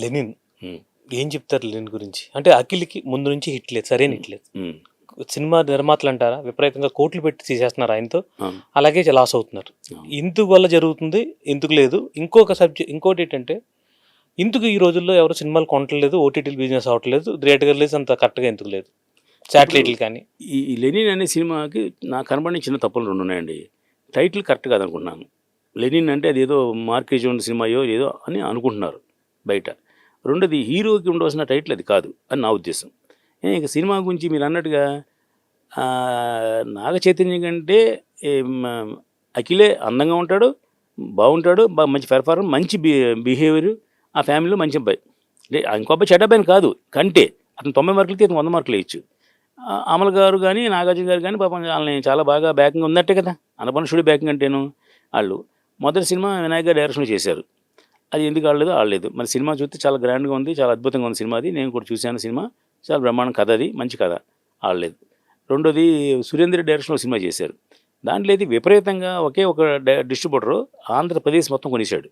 Lenin హ్మ్. ఏం చెప్తారు లెనిన్ గురించి? అంటే అఖిల్‌కి ముందు నుంచి హిట్ లేదు. సరైన హిట్ లేదు. హ్మ్. సినిమా నిర్మాతలు అంటారా విపరీతంగా కోట్లు పెట్టి తీసేస్తున్నారు ఆయనతో. అవును. అలాగే లాస్ అవుతున్నారు. అవును. ఇందుకు వల్ల జరుగుతుంది. ఇందుకు లేదు. ఇంకోటేంటంటే ఇందుకు ఈ రోజుల్లో ఎవరు సినిమాలు కొనట్లేదు. ఓటీటీలు బిజినెస్ అవ్వట్లేదు. థియేటర్ రిలీజ్ అంత కరెక్ట్‌గా ఎందుకు లేదు? ఇప్పుడు శాటిలైట్‌లు కానీ. ఈ 'లెనిన్' అనే సినిమాకి నాకు కనబడిన చిన్న తప్పులు 2 ఉన్నాయండి. Title correct కాదనుకుంటున్నాను. 'లెనిన్' అంటే అదేదో మార్కెజ్ ఉన్న సినిమాయో ఏదో అని అనుకుంటున్నారు బయట. రెండోది హీరోకి ఉండవలసిన టైటిల్ అది కాదు అని నా ఉద్దేశం. ఇక సినిమా గురించి మీరన్నట్టుగా నాగ చైతన్య కంటే అఖిలే అందంగా ఉంటాడు, బాగుంటాడు, మంచి పెర్ఫార్మెన్స్, మంచి బిహేవియర్, ఆ ఫ్యామిలీలో మంచి అబ్బాయి. ఇంకో అబ్బాయి చెడ్డ అబ్బాయిని కాదు, కంటే అతను 90 మార్కులకి ఇతను 100 మార్కులు వేయచ్చు. అమల్ గారు కానీ, నాగార్జున గారు కానీ పాపం వాళ్ళని చాలా బాగా బ్యాకింగ్ ఉన్నట్టే కదా. అనపనుషుడి బ్యాకింగ్ అంటేను వాళ్ళు మొదటి సినిమా వినాయక్ గారు డైరెక్షన్ చేశారు. అది ఎందుకు ఆడలేదు. మరి సినిమా చూస్తే చాలా గ్రాండ్గా ఉంది, చాలా అద్భుతంగా ఉంది సినిమా. అది నేను కూడా చూశాను సినిమా. చాలా బ్రహ్మాండం కథ, అది మంచి కథ. ఆడలేదు. రెండోది సురేంద్ర డైరెక్షన్లో సినిమా చేశారు. దాంట్లో అయితే విపరీతంగా ఒకే ఒక డిస్ట్రిబ్యూటరు ఆంధ్రప్రదేశ్ మొత్తం కొనేశాడు.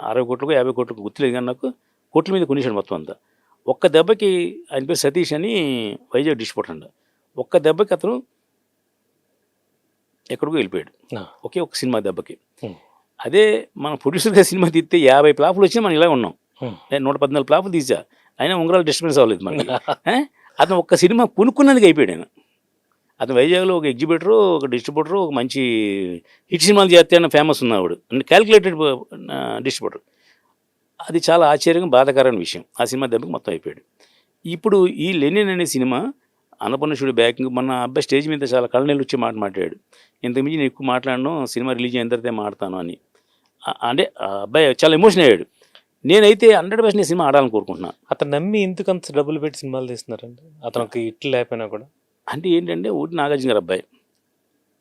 60 కోట్లకు 50 కోట్లకు గుర్తులేదు కానీ నాకు కోట్ల మీద కొనేశాడు మొత్తం అంతా. ఒక్క దెబ్బకి ఆయన పేరు సతీష్ అని వైజాగ్ డిస్ట్రిబ్యూటర్ అంట. ఒక్క దెబ్బకి అతను ఎక్కడికో వెళ్ళిపోయాడు, ఒకే ఒక సినిమా దెబ్బకి. అదే మన ప్రొడ్యూసర్గా సినిమా తీస్తే 50 ఫ్లాపులు వచ్చినా మనం ఇలా ఉన్నాం. 114 ఫ్లాపులు తీసా, అయినా ఉంగరాలు డిస్టర్బెన్స్ అవ్వలేదు మనకి. అతను ఒక్క సినిమా కొనుక్కున్నందుకు అయిపోయాడు ఆయన. అతను వైజాగ్లో ఒక ఎగ్జిబిటరు, ఒక డిస్ట్రిబ్యూటరు, ఒక మంచి హిట్ సినిమాలు చేస్తే అని ఫేమస్ ఉన్నవాడు, అంటే క్యాలిక్యులేటెడ్ డిస్ట్రిబ్యూటర్. అది చాలా ఆశ్చర్యంగా బాధాకరమైన విషయం. ఆ సినిమా దెబ్బకి మొత్తం అయిపోయాడు. ఇప్పుడు ఈ 'లెనిన్' అనే సినిమా అన్నపూర్ణేశ్వరుడి బ్యాకింగ్, మన అబ్బాయి స్టేజ్ మీద చాలా కళ్ళనీళ్ళు వచ్చి మాట్లాడాడు. ఇంతకుమించి నేను ఎక్కువ మాట్లాడను, సినిమా రిలీజ్ అయిన తర్వాత మాడతాను అని. అంటే ఆ అబ్బాయి చాలా ఎమోషన్ అయ్యాడు. నేనైతే 100% సినిమా ఆడాలని కోరుకుంటున్నాను. అతను నమ్మి ఎందుకు అంత డబ్బులు పెట్టి సినిమాలు తీస్తున్నారండి? అతనికి హిట్ లేకపోయినా కూడా. అంటే ఏంటంటే ఒకటి నాగార్జున గారు అబ్బాయి,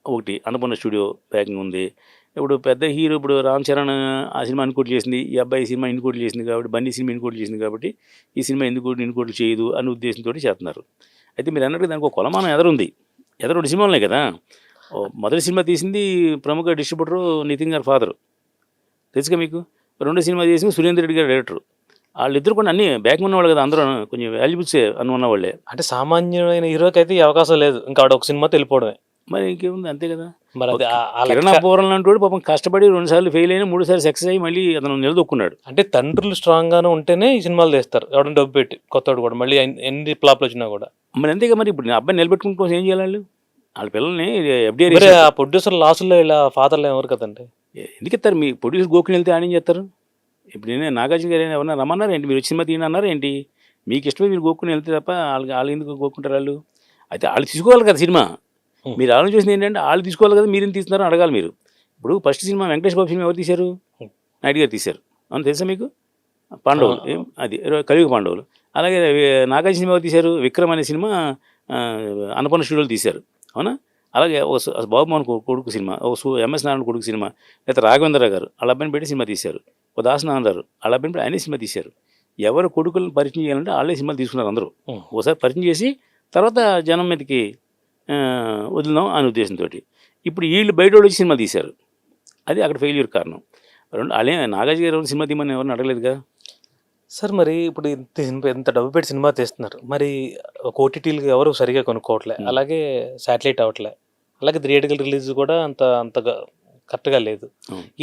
ఒకటి అన్నపూర్ణ స్టూడియో బ్యాకింగ్ ఉంది. ఇప్పుడు పెద్ద హీరో, ఇప్పుడు రామ్ చరణ్ ఆ సినిమా ఇన్ని కోట్లు చేసింది, ఈ అబ్బాయి సినిమా ఇన్ని కోట్లు చేసింది కాబట్టి, బన్నీ సినిమా ఇన్ని కోట్లు చేసింది కాబట్టి ఈ సినిమా ఇన్ని కోట్లు చేయదు అనే ఉద్దేశంతో చేస్తున్నారు. అయితే మీరు అన్నట్టు దానికి ఒక కొలమానం ఎదరుంది. ఎదరు సినిమాలనే కదా. మొదటి సినిమా తీసింది ప్రముఖ డిస్ట్రిబ్యూటరు నితిన్ గారి ఫాదరు, తెలుసుగా మీకు. రెండో సినిమా చేసింది సురేందర్ రెడ్డి గారు డైరెక్టర్. వాళ్ళిద్దరు కూడా అన్ని బ్యాకింగ్ ఉన్నవాళ్ళు కదా, అందరూ కొంచెం వాల్యుబుల్స్ అని ఉన్నవాళ్ళే. అంటే సామాన్యమైన హీరోకి అయితే ఈ అవకాశం లేదు. ఇంకా ఆవిడ ఒక సినిమాతో వెళ్ళిపోవడమే. మరి ఇంకేముంది, అంతే కదా. మరి అది కిరణ్ పూరన్ లాంటి పాపం కష్టపడి 2 సార్లు ఫెయిల్ అయినా 3 సార్లు సక్సెస్ అయ్యి మళ్ళీ అతను నిలదొక్కున్నాడు. అంటే తండ్రులు స్ట్రాంగ్గానే ఉంటేనే ఈ సినిమాలు తీస్తారు, ఎవరైనా డబ్బు పెట్టి. కొత్తవాడు కూడా మళ్ళీ ఎన్ని ఫ్లాప్లు వచ్చినా కూడా. మరి అంతేగా. మరి ఇప్పుడు అబ్బాయి నిలబెట్టుకుని కోసం ఏం చేయాలి వాళ్ళు? వాళ్ళ పిల్లల్ని ఎఫ్డీఐ ఆ ప్రొడ్యూసర్ లాసుల్లో ఇలా ఫాదర్లు ఎవరు కదండి. ఎందుకు ఇస్తారు? మీ ప్రొడ్యూసర్ గోకుని వెళ్తే ఆయన ఏం చేస్తారు? ఇప్పుడు నేను నాగార్జున గారు ఎవరన్నా రమ్మన్నారు ఏంటి, మీరు సినిమా తీయని అన్నారు ఏంటి? మీకు ఇష్టమే మీరు గోక్కుని వెళ్తే తప్ప వాళ్ళు ఎందుకు గోక్కుంటారు వాళ్ళు? అయితే వాళ్ళు తీసుకోవాలి కదా సినిమా. మీరు ఆలోచించింది ఏంటంటే వాళ్ళు తీసుకోవాలి కదా, మీరేం తీస్తున్నారో అడగాలి మీరు. ఇప్పుడు ఫస్ట్ సినిమా వెంకటేష్ బాబు సినిమా ఎవరు తీశారు? నాయుడు గారు తీశారు. అవును, తెలుసా మీకు? పాండవులు, అది కలియుగ పాండవులు. అలాగే నాగార్జున సినిమా ఎవరు తీశారు? విక్రమ్ అనే సినిమా అన్నపూర్ణ స్టూడియోలు తీశారు, అవునా? అలాగే బాబుమోహన్ కొడుకు సినిమా, ఎంఎస్ నారాయణ కొడుకు సినిమా, లేకపోతే రాఘవేంద్ర గారు వాళ్ళ అబ్బాయిని పెట్టి సినిమా తీశారు. దాసనారాయణ గారు వాళ్ళ అబ్బాయిని పెట్టి ఆయనే సినిమా తీశారు. ఎవరు కొడుకులను పరిచయం చేయాలంటే వాళ్ళే సినిమాలు తీసుకున్నారు అందరూ. ఒకసారి పరిచయం చేసి తర్వాత జనం మీదకి వదిలినాం అనే ఉద్దేశంతో. ఇప్పుడు వీళ్ళు బయట వచ్చి సినిమా తీశారు, అది అక్కడ ఫెయిల్యూర్ కారణం. వాళ్ళే నాగార్జున గారు సినిమా తీయమని ఎవరిని అడగలేదుగా సార్. మరి ఇప్పుడు ఇంత డబ్బు పెట్టి సినిమా తీస్తున్నారు, మరి ఓటీటీలు ఎవరు సరిగా కొనుక్కోవట్లే, అలాగే శాటిలైట్ అవ్వట్లే, అలాగే థియేటర్ రిలీజ్ కూడా అంతగా కరెక్ట్గా లేదు.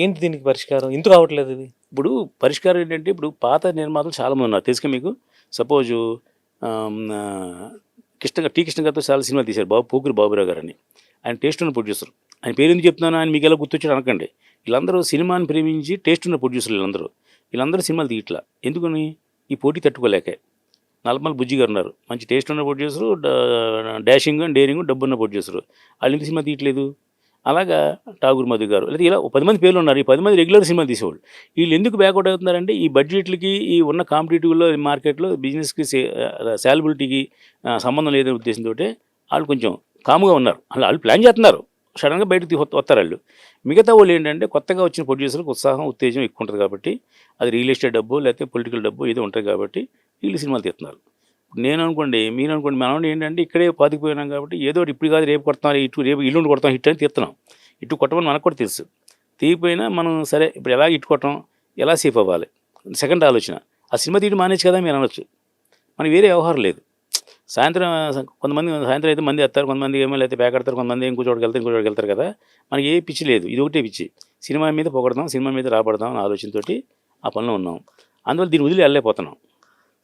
ఏంటి దీనికి పరిష్కారం? ఎందుకు అవ్వట్లేదు ఇది? ఇప్పుడు పరిష్కారం ఏంటంటే, ఇప్పుడు పాత నిర్మాతలు చాలామంది ఉన్నారు, తెలుసుగా మీకు. సపోజు టీ కృష్ణ గారితో చాలా సినిమా తీశారు, పోకిరి బాబురావు గారు అని. ఆయన టేస్ట్ ఉన్న ప్రొడ్యూసర్. ఆయన పేరు ఎందుకు చెప్తున్నాను, ఆయన మీకు ఎలా గుర్తొచ్చాడు అనకండి. వీళ్ళందరూ సినిమాని ప్రేమించి టేస్ట్ ఉన్న ప్రొడ్యూసర్లు వీళ్ళందరూ సినిమాలు తీయట్లా. ఎందుకని? ఈ పోటీ తట్టుకోలేకే. నల్లమల్లి బుజ్జి గారు ఉన్నారు, మంచి టేస్ట్ ఉన్న ప్రొడ్యూసరు, డాషింగ్ అండ్ డేరింగ్ డబ్బున్న ప్రొడ్యూసరు. వాళ్ళు ఎందుకు సినిమా తీయట్లేదు? అలాగా ఠాగూర్ మధు గారు, లేదా ఇలా 10 మంది పేర్లు ఉన్నారు. ఈ 10 మంది రెగ్యులర్ సినిమాలు తీసేవాళ్ళు. వీళ్ళు ఎందుకు బ్యాక్అవుట్ అవుతున్నారంటే, ఈ బడ్జెట్లకి, ఈ ఉన్న కాంపిటేటివ్లో మార్కెట్లో బిజినెస్కి శాలబిలిటీకి సంబంధం లేదనే ఉద్దేశంతో వాళ్ళు కొంచెం కాముగా ఉన్నారు. వాళ్ళు ప్లాన్ చేస్తున్నారు, సడన్గా బయటకు వస్తారు వాళ్ళు. మిగతా వాళ్ళు ఏంటంటే, కొత్తగా వచ్చిన ప్రొడ్యూసర్లకు ఉత్సాహం ఉత్తేజం ఎక్కువ ఉంటుంది కాబట్టి, అది రియల్ ఎస్టేట్ డబ్బు లేకపోతే పొలిటికల్ డబ్బు ఏదో ఉంటుంది కాబట్టి వీళ్ళు సినిమాలు తీస్తున్నారు. నేను అనుకోండి, మీరు అనుకోండి, మనం ఏంటంటే ఇక్కడే పాతికిపోయినాం కాబట్టి ఏదో ఇప్పుడు కాదు రేపు కొడతాం, రేపు ఇల్లుండి కొడతాం హిట్ అని తీస్తున్నాం. ఇటు కొట్టమని మనకు కూడా తెలుసు. తీగిపోయినా మనం సరే ఇప్పుడు ఎలా ఇటు కొట్టడం, ఎలా సేఫ్ అవ్వాలి, సెకండ్ ఆలోచన. ఆ సినిమా తీయడం మానేచ్చు కదా మీరు అనొచ్చు. మనకి వేరే వ్యవహారం లేదు. సాయంత్రం కొంతమంది సాయంత్రం అయితే మంది వస్తారు, కొంతమంది ఏమో లేకపోతే పేకాడతారు, కొంతమంది ఇంకో చోటుకి వెళ్తారు కదా. మనకి ఏ పిచ్చి లేదు, ఇది ఒకటే పిచ్చి. సినిమా మీద పొగడదాం, సినిమా మీద రాబడదాం అనే ఆలోచనతోటి ఆ పనిలో ఉన్నాం. అందువల్ల దీన్ని వదిలి వెళ్ళలేకపోతున్నాం.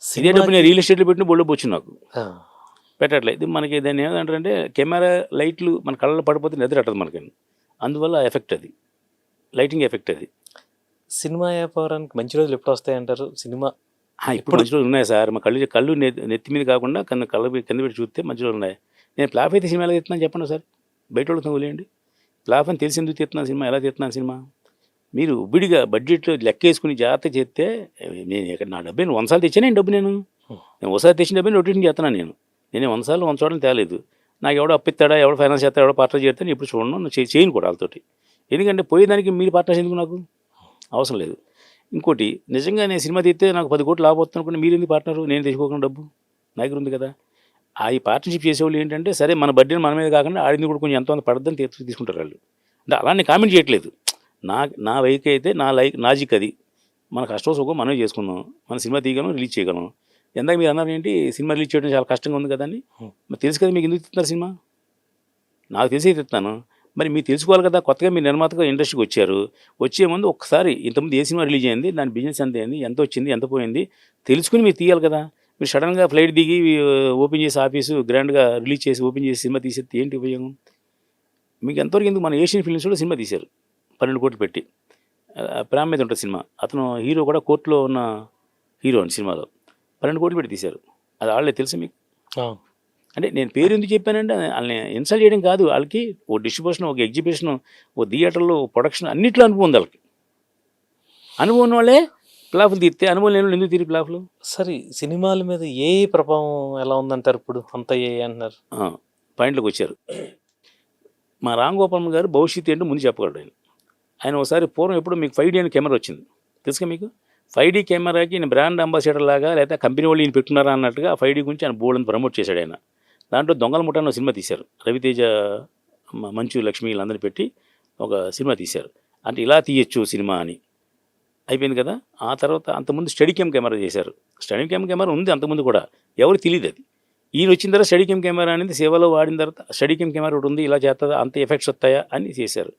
ఇదే డబ్బు నేను రియల్ ఎస్టేట్లో పెట్టిన బొళ్ళు వచ్చు నాకు పెట్టట్లేదు. ఇది మనకి దాన్ని ఏమంటారంటే కెమెరా లైట్లు మన కళ్ళలో పడిపోతే నిద్ర అట్టదు మనకి. అందువల్ల ఎఫెక్ట్ అది, లైటింగ్ ఎఫెక్ట్ అది. సినిమా వ్యాపారానికి మంచి రోజులు ఎప్పుడు వస్తాయంటారు? సినిమా ఇప్పుడు మంచి రోజులు ఉన్నాయి సార్. మా కళ్ళు నెత్తి మీద కాకుండా కళ్ళ కింద పెట్టి చూస్తే మంచి రోజులు ఉన్నాయి. నేను ఫ్లాప్ అయితే సినిమా ఎలా తీస్తున్నాను చెప్పండి సార్, బయట వాళ్ళతో వదిలేయండి. ఫ్లాప్ అని తెలిసి ఎందుకు తీస్తున్నాను సినిమా, ఎలా తీస్తున్నాను సినిమా? మీరు విడిగా బడ్జెట్లో లెక్క వేసుకుని జాగ్రత్త చేస్తే నేను ఇక్కడ నా డబ్బు 100 సార్లు తెచ్చాను. నేను డబ్బు నేను ఒకసారి తెచ్చిన డబ్బుని రొటేషన్ చేస్తున్నాను. నేను 100 సార్లు 100 చోట్ల తేలేదు. నాకు ఎవడో అప్పిస్తాడా, ఎవడో ఫైనాన్స్ చేస్తాడా, ఎవడో పార్ట్నర్ చేస్తాను ఎప్పుడు చూడను, చేయను కూడా వాళ్ళతోటి. ఎందుకంటే పోయేదానికి మీరు పార్ట్నర్స్ ఎందుకు, నాకు అవసరం లేదు. ఇంకోటి, నిజంగా నేను సినిమా తీస్తే నాకు 10 కోట్లు లాభం వస్తుంది అనుకుంటే మీరు ఎందుకు పార్ట్నరు? నేను తెచ్చుకోకుండా డబ్బు నా దగ్గర ఉంది కదా. ఈ పార్ట్నర్షిప్ చేసేవాళ్ళు ఏంటంటే, సరే మన బడ్డీని మన మీద కాకుండా ఆడింది కూడా కొంచెం ఎంతో పడద్దని తీసుకుంటారు వాళ్ళు. అంటే అలానే కామెంట్ చేయట్లేదు. నా వైఖరి అయితే నా లాజిక్ అది. మన కష్టం సుఖం మనమే చేసుకుందాం, మన సినిమా తీయగలం, రిలీజ్ చేయగలం. ఎందాక మీరు అన్నారు ఏంటి, సినిమా రిలీజ్ చేయడం చాలా కష్టంగా ఉంది కదా అని. మరి తెలుసు కదా మీకు ఎందుకు తీస్తున్నారు సినిమా? నాకు తెలిసి తీస్తాను. మరి మీరు తెలుసుకోవాలి కదా, కొత్తగా మీరు నిర్మాతగా ఇండస్ట్రీకి వచ్చారు. వచ్చే ముందు ఒక్కసారి ఇంతకుముందు ఏ సినిమా రిలీజ్ అయింది, దాని బిజినెస్ ఎంత అయింది, ఎంత వచ్చింది, ఎంత పోయింది తెలుసుకుని మీరు తీయాలి కదా. మీరు సడన్గా ఫ్లైట్ దిగి ఓపెన్ చేసి ఆఫీసు గ్రాండ్గా రిలీజ్ చేసి ఓపెన్ చేసి సినిమా తీసేది ఏంటి ఉపయోగం? మీకు ఎంతవరకు ఎందుకు? మన ఏషియన్ ఫిల్మ్స్ కూడా సినిమా తీశారు 12 కోట్లు పెట్టి. ప్రేమ మీద ఉంటుంది సినిమా. అతను హీరో కూడా కోర్టులో ఉన్న హీరో అని సినిమాలో 12 కోట్లు పెట్టి తీశారు. అది వాళ్ళే తెలుసు మీకు. అంటే నేను పేరు ఎందుకు చెప్పానంటే వాళ్ళని ఇన్సల్ట్ చేయడం కాదు. వాళ్ళకి ఓ డిస్ట్రిబ్యూషన్, ఒక ఎగ్జిబిషన్, ఓ థియేటర్లో ప్రొడక్షన్ అన్నింటిలో అనుభవం ఉంది వాళ్ళకి. అనుభవం ఉన్న వాళ్ళే ప్లాఫ్లు తీస్తే, అనుభవం లేని వాళ్ళు ఎందుకు తీరి ప్లాఫ్లు? సరే, సినిమాల మీద ఏ ప్రభావం ఎలా ఉందంటారు ఇప్పుడు? అంత ఏ అంటున్నారు? పాయింట్లోకి వచ్చారు. మా రామ్ గోపాల్ గారు భవిష్యత్తు ఏంటో ముందు చెప్పగలడు. ఆయన ఒకసారి పూర్వం ఎప్పుడు మీకు 5D అనే కెమెరా వచ్చింది తెలుసుగా మీకు. 5D కెమెరాకి నేను బ్రాండ్ అంబాసిడర్ లాగా, లేదా కంపెనీ వాళ్ళు ఈయన పెట్టుకున్నారా అన్నట్టుగా 5D గురించి ఆయన బోల్డ్ ప్రమోట్ చేశాడు ఆయన. దాంట్లో దొంగల ముఠాను సినిమా తీశారు. రవితేజ, మంచు లక్ష్మి వీళ్ళందరినీ పెట్టి ఒక సినిమా తీశారు. అంటే ఇలా తీయచ్చు సినిమా అని అయిపోయింది కదా. ఆ తర్వాత అంతకుముందు స్టడీ క్యామ్ కెమెరా చేశారు. స్టడీ క్యామ్ కెమెరా ఉంది అంతకుముందు కూడా, ఎవరు తెలియదు అది. ఈయన వచ్చిన తర్వాత స్టడీ క్యామ్ కెమెరా అనేది సేవలో వాడిన తర్వాత స్టడీ క్యామ్ కెమెరా ఒకటి ఉంది, ఇలా చేస్తుందా, అంత ఎఫెక్ట్స్ వస్తాయా అని చేశారు.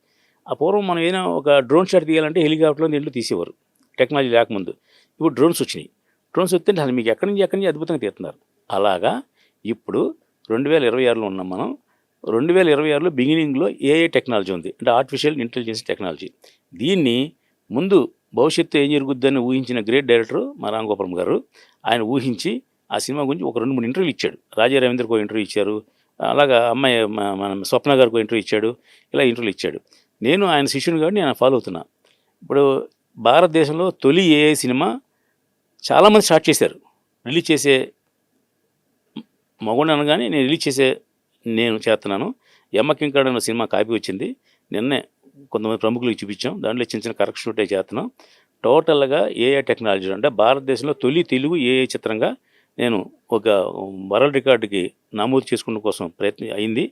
ఆ పూర్వం మనం ఏదైనా ఒక డ్రోన్ షాట్ తీయాలంటే హెలికాప్టర్లో దీంట్లో తీసేవారు, టెక్నాలజీ లేకముందు. ఇప్పుడు డ్రోన్స్ వచ్చినాయి. డ్రోన్స్ వస్తే అసలు మీకు ఎక్కడి నుంచి అద్భుతంగా తీస్తున్నారు. అలాగా ఇప్పుడు 2026లో ఉన్నాం మనం. 2026లో బిగినింగ్లో ఏఐ టెక్నాలజీ ఉంది, అంటే ఆర్టిఫిషియల్ ఇంటెలిజెన్స్ టెక్నాలజీ. దీన్ని ముందు భవిష్యత్తు ఏం జరుగుద్దని ఊహించిన గ్రేట్ డైరెక్టర్ మా రామ్ గోపాల్ గారు. ఆయన ఊహించి ఆ సినిమా గురించి ఒక 2-3 ఇంటర్వ్యూలు ఇచ్చాడు. రాజా రవీంద్రకు ఒక ఇంటర్వ్యూ ఇచ్చారు, అలాగా అమ్మాయి మన స్వప్న గారికి ఒక ఇంటర్వ్యూ ఇచ్చాడు, ఇలా ఇంటర్వ్యూలు ఇచ్చాడు. నేను ఆయన శిష్యుని కాబట్టి నేను ఫాలో అవుతున్నా. ఇప్పుడు భారతదేశంలో తొలి ఏఐ సినిమా చాలామంది స్టార్ట్ చేశారు. రిలీజ్ చేసే మగోడు అనగానే నేను రిలీజ్ చేసే నేను చేస్తున్నాను. ఎమ్మకింకాడ అన్న సినిమా కాపీ వచ్చింది నిన్నే, కొంతమంది ప్రముఖులకు చూపించాం. దాంట్లో చిన్న చిన్న కరెక్షన్ ఉంటే చేస్తున్నాం. టోటల్గా ఏఐ టెక్నాలజీ అంటే భారతదేశంలో తొలి తెలుగు ఏఐ చిత్రంగా నేను ఒక వరల్డ్ రికార్డుకి నమోదు చేసుకున్న కోసం ప్రయత్నం అయింది.